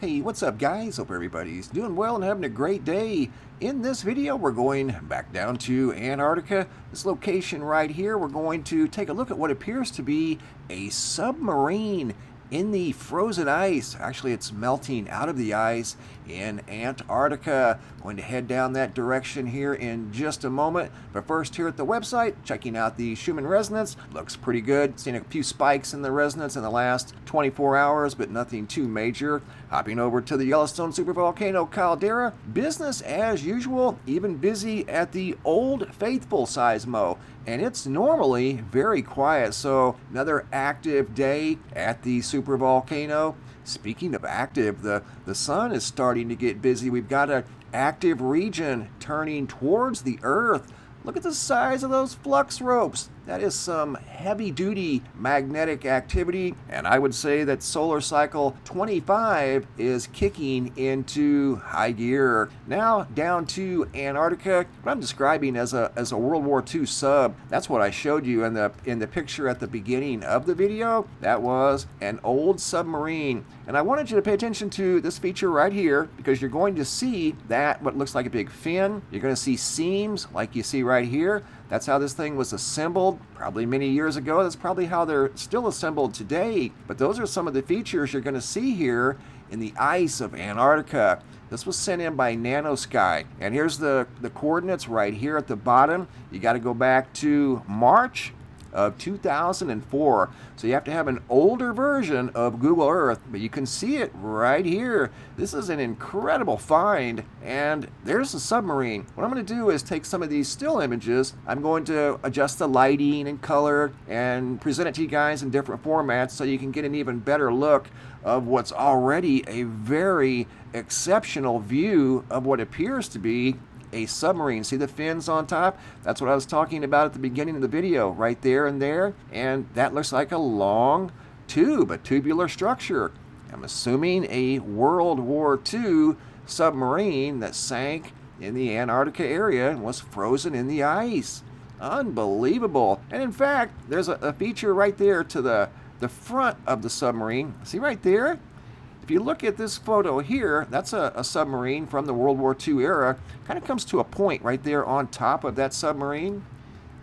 Hey, what's up guys? Hope everybody's doing well and having a great day. In this video, we're going back down to Antarctica. This location right here, we're going to take a look at what appears to be a submarine in the frozen ice. Actually, it's melting out of the ice in Antarctica. Going to head down that direction here in just a moment. But first, here at the website, checking out the Schumann resonance. Looks pretty good. Seen a few spikes in the resonance in the last 24 hours, but nothing too major. Hopping over to the Yellowstone supervolcano caldera. Business as usual, even busy at the Old Faithful seismo. And it's normally very quiet, so another active day at the supervolcano. Speaking of active, the sun is starting to get busy. We've got an active region turning towards the Earth. Look at the size of those flux ropes. That is some heavy-duty magnetic activity, and I would say that solar cycle 25 is kicking into high gear. Now down to Antarctica. What I'm describing as a World War II sub. That's what I showed you in the picture at the beginning of the video. That was an old submarine, and I wanted you to pay attention to this feature right here because you're going to see that what looks like a big fin. You're going to see seams like you see right here. That's how this thing was assembled probably many years ago. That's probably how they're still assembled today. But those are some of the features you're going to see here in the ice of Antarctica. This was sent in by Nanosky. And here's the coordinates right here at the bottom. You got to go back to March of 2004. So you have to have an older version of Google Earth, but you can see it right here. This is an incredible find, and there's a submarine. What I'm going to do is take some of these still images. I'm going to adjust the lighting and color and present it to you guys in different formats so you can get an even better look of what's already a very exceptional view of what appears to be a submarine. See the fins on top? That's what I was talking about at the beginning of the video, right there and there. And that looks like a long tube, a tubular structure. I'm assuming a World War II submarine that sank in the Antarctica area and was frozen in the ice. Unbelievable. And in fact, there's a feature right there to the front of the submarine. See right there? If you look at this photo here, that's a submarine from the World War II era. Kind of comes to a point right there on top of that submarine.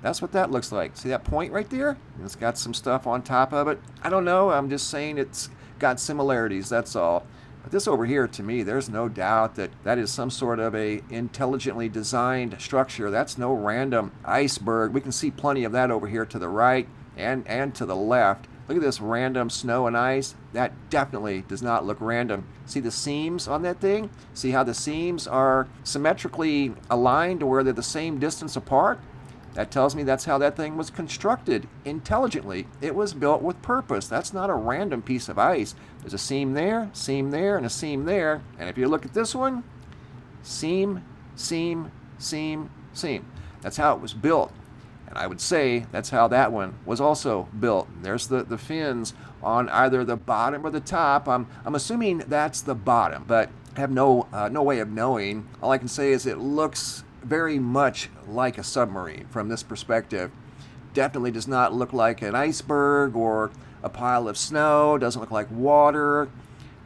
That's what that looks like. See that point right there? It's got some stuff on top of it. I don't know. I'm just saying it's got similarities. That's all. But this over here, to me, there's no doubt that that is some sort of a intelligently designed structure. That's no random iceberg. We can see plenty of that over here to the right and to the left. Look at this random snow and ice. That definitely does not look random. See the seams on that thing? See how the seams are symmetrically aligned to where they're the same distance apart? That tells me that's how that thing was constructed intelligently. It was built with purpose. That's not a random piece of ice. There's a seam there, and a seam there. And if you look at this one, seam, seam, seam, seam. That's how it was built. And I would say that's how that one was also built. There's the fins on either the bottom or the top. I'm assuming that's the bottom, but I have no way of knowing. All I can say is it looks very much like a submarine from this perspective. Definitely does not look like an iceberg or a pile of snow. Doesn't look like water.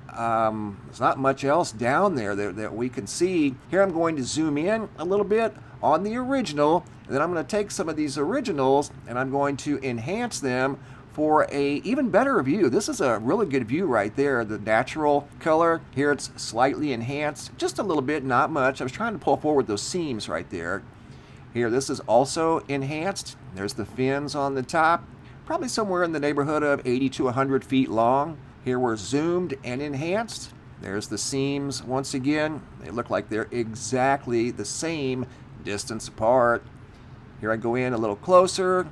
There's not much else down there that we can see. Here I'm going to zoom in a little bit on the original, and then I'm going to take some of these originals and I'm going to enhance them for a even better view. This is a really good view right there, the natural color. Here it's slightly enhanced, just a little bit, not much. I was trying to pull forward those seams right there. Here, this is also enhanced. There's the fins on the top, probably somewhere in the neighborhood of 80 to 100 feet long. Here we're zoomed and enhanced. There's the seams once again. They look like they're exactly the same distance apart. Here I go in a little closer,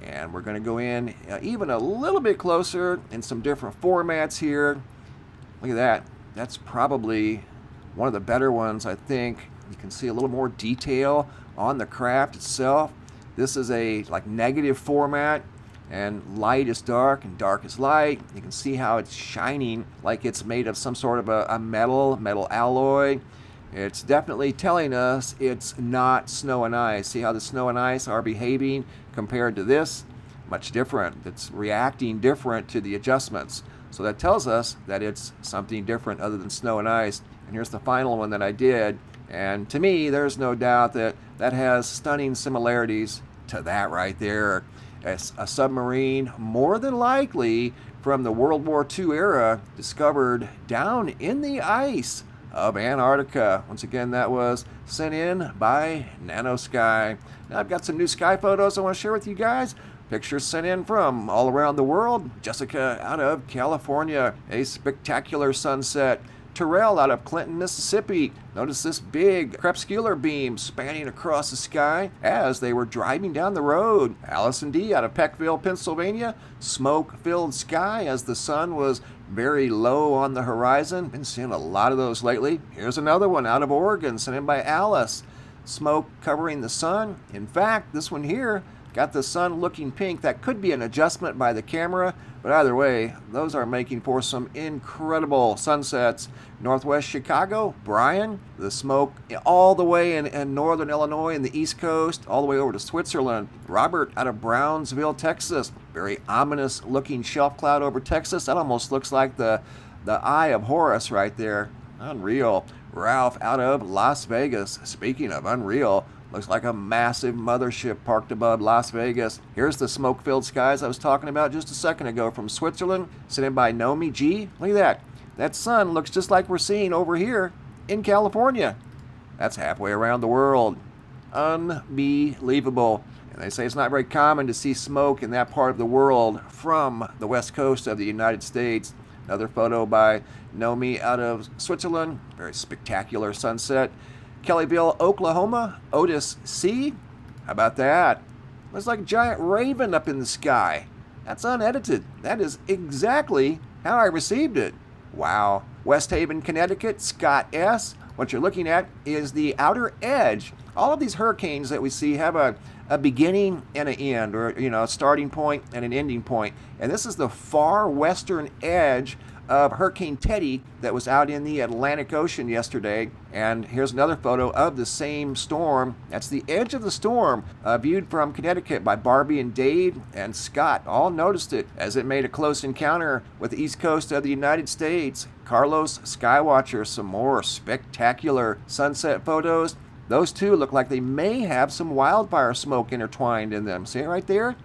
and we're going to go in even a little bit closer in some different formats here. Look at that. That's probably one of the better ones, I think. You can see a little more detail on the craft itself. This is a negative format, and light is dark and dark is light. You can see how it's shining like it's made of some sort of a metal alloy. It's definitely telling us it's not snow and ice. See how the snow and ice are behaving compared to this? Much different. It's reacting different to the adjustments So that tells us that it's something different other than snow and ice. And here's the final one that I did. And to me, there's no doubt that that has stunning similarities to that right there. A submarine, more than likely from the World War II era, discovered down in the ice of Antarctica. Once again, that was sent in by Nanosky. Now I've got some new sky photos I want to share with you guys. Pictures sent in from all around the world. Jessica out of California, a spectacular sunset. Terrell out of Clinton, Mississippi. Notice this big crepuscular beam spanning across the sky as they were driving down the road. Allison D. out of Peckville, Pennsylvania. Smoke-filled sky as the sun was very low on the horizon. Been seeing a lot of those lately. Here's another one out of Oregon, sent in by Alice. Smoke covering the sun. In fact, this one here got the sun looking pink. That could be an adjustment by the camera, but either way, those are making for some incredible sunsets. Northwest Chicago, Brian, the smoke all the way in northern Illinois and the East Coast, all the way over to Switzerland. Robert out of Brownsville, Texas, very ominous looking shelf cloud over Texas. That almost looks like the eye of Horus right there. Unreal. Ralph out of Las Vegas, speaking of unreal, looks like a massive mothership parked above Las Vegas. Here's the smoke-filled skies I was talking about just a second ago from Switzerland, sent in by Nomi G. Look at that. That sun looks just like we're seeing over here in California. That's halfway around the world. Unbelievable. And they say it's not very common to see smoke in that part of the world from the west coast of the United States. Another photo by Nomi out of Switzerland. Very spectacular sunset. Kellyville, Oklahoma, Otis C. How about that? Looks like a giant raven up in the sky. That's unedited. That is exactly how I received it. Wow. West Haven, Connecticut, Scott S. What you're looking at is the outer edge. All of these hurricanes that we see have a beginning and an end, or a starting point and an ending point. And this is the far western edge of Hurricane Teddy that was out in the Atlantic Ocean yesterday. And here's another photo of the same storm. That's the edge of the storm, viewed from Connecticut by Barbie and Dave and Scott. All noticed it as it made a close encounter with the east coast of the United States. Carlos Skywatcher, some more spectacular sunset photos. Those two look like they may have some wildfire smoke intertwined in them. See it right there?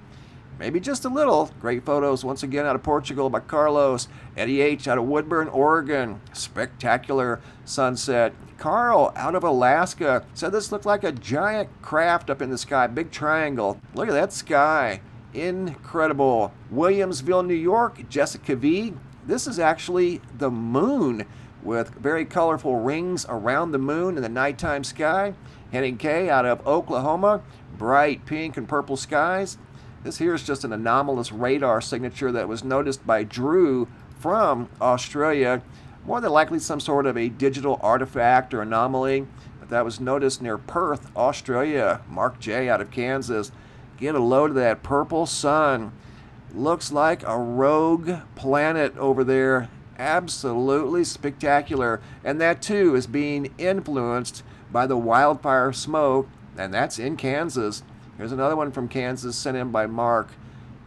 Maybe just a little. Great photos once again out of Portugal by Carlos. Eddie H. out of Woodburn, Oregon. Spectacular sunset. Carl out of Alaska said this looked like a giant craft up in the sky. Big triangle. Look at that sky. Incredible. Williamsville, New York. Jessica V. This is actually the moon with very colorful rings around the moon in the nighttime sky. Henning K. out of Oklahoma. Bright pink and purple skies. This here is just an anomalous radar signature that was noticed by Drew from Australia. More than likely some sort of a digital artifact or anomaly, but that was noticed near Perth, Australia. Mark J. out of Kansas. Get a load of that purple sun. Looks like a rogue planet over there. Absolutely spectacular. And that too is being influenced by the wildfire smoke, and that's in Kansas. Here's another one from Kansas sent in by Mark.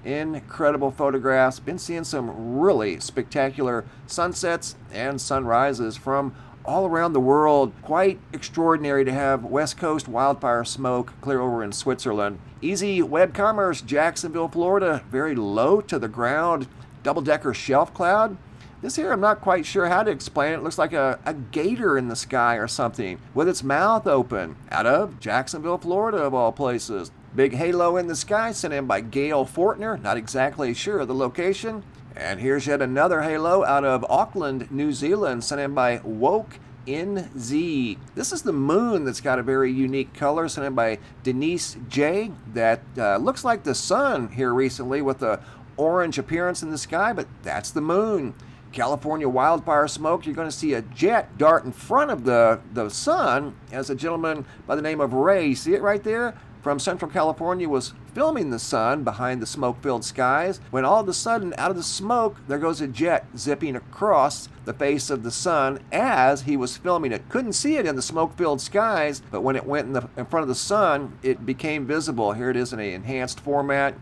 Incredible photographs. Been seeing some really spectacular sunsets and sunrises from all around the world. Quite extraordinary to have West Coast wildfire smoke clear over in Switzerland. Easy Web Commerce, Jacksonville, Florida. Very low to the ground. Double-decker shelf cloud. This here, I'm not quite sure how to explain it. It looks like a gator in the sky or something with its mouth open. Out of Jacksonville, Florida, of all places. Big halo in the sky sent in by Gail Fortner. Not exactly sure of the location. And here's yet another halo out of Auckland, New Zealand, sent in by Woke NZ. This is the moon that's got a very unique color, sent in by Denise J. That looks like the sun here recently with the orange appearance in the sky, but that's the moon. California wildfire smoke, you're going to see a jet dart in front of the sun as a gentleman by the name of Ray, see it right there, from Central California was filming the sun behind the smoke-filled skies, when all of a sudden, out of the smoke, there goes a jet zipping across the face of the sun as he was filming it. Couldn't see it in the smoke-filled skies, but when it went in front of the sun, it became visible. Here it is in an enhanced format.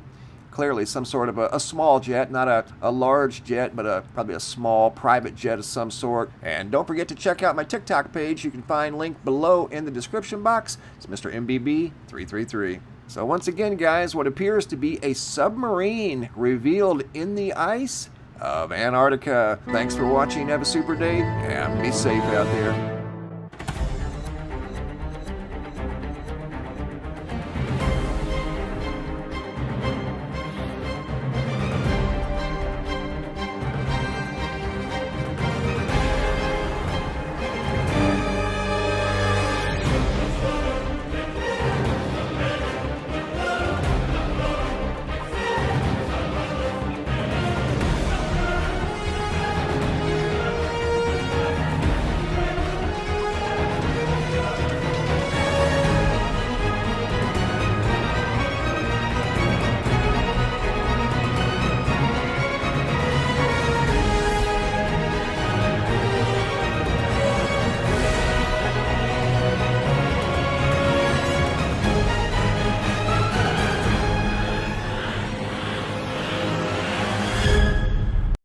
clearly some sort of a small jet, not a large jet, but probably a small private jet of some sort. And don't forget to check out my TikTok page. You can find link below in the description box. It's Mr. MBB333. So once again, guys, what appears to be a submarine revealed in the ice of Antarctica. Thanks for watching. Have a super day, and be safe out there.